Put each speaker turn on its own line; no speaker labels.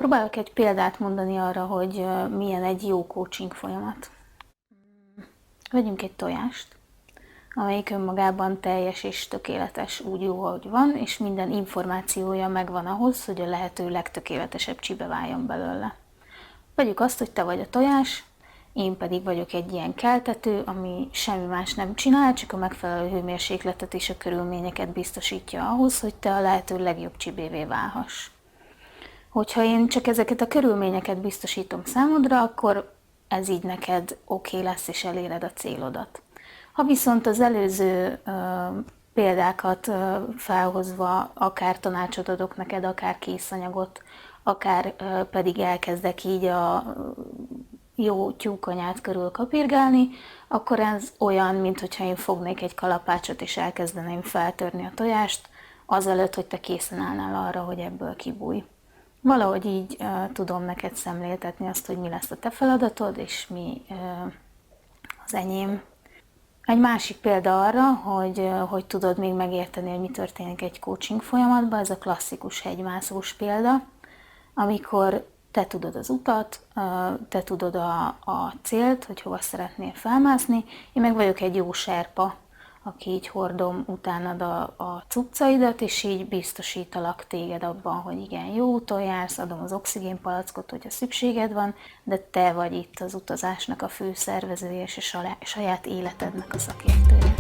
Próbálok egy példát mondani arra, hogy milyen egy jó coaching folyamat. Vegyünk egy tojást, amelyik önmagában teljes és tökéletes, úgy jó, ahogy van, és minden információja megvan ahhoz, hogy a lehető legtökéletesebb csibe váljon belőle. Vegyük azt, hogy te vagy a tojás, én pedig vagyok egy ilyen keltető, ami semmi más nem csinál, csak a megfelelő hőmérsékletet és a körülményeket biztosítja ahhoz, hogy te a lehető legjobb csibévé válhass. Hogyha én csak ezeket a körülményeket biztosítom számodra, akkor ez így neked oké lesz, és eléred a célodat. Ha viszont az előző példákat felhozva akár tanácsot adok neked, akár készanyagot, akár pedig elkezdek így a jó tyúkanyát körül kapirgálni, akkor ez olyan, mintha én fognék egy kalapácsot és elkezdeném feltörni a tojást, azelőtt, hogy te készen állnál arra, hogy ebből kibújj. Valahogy így tudom neked szemléltetni azt, hogy mi lesz a te feladatod, és mi az enyém. Egy másik példa arra, hogy tudod még megérteni, hogy mi történik egy coaching folyamatban, ez a klasszikus hegymászós példa, amikor te tudod az utat, te tudod a célt, hogy hova szeretnél felmászni, én meg vagyok egy jó serpa, aki így hordom utánad a cuccaidat, és így biztosítalak téged abban, hogy igen, jó úton jársz, adom az oxigénpalackot, hogyha szükséged van, de te vagy itt az utazásnak a fő szervezője és a saját életednek a szakértője.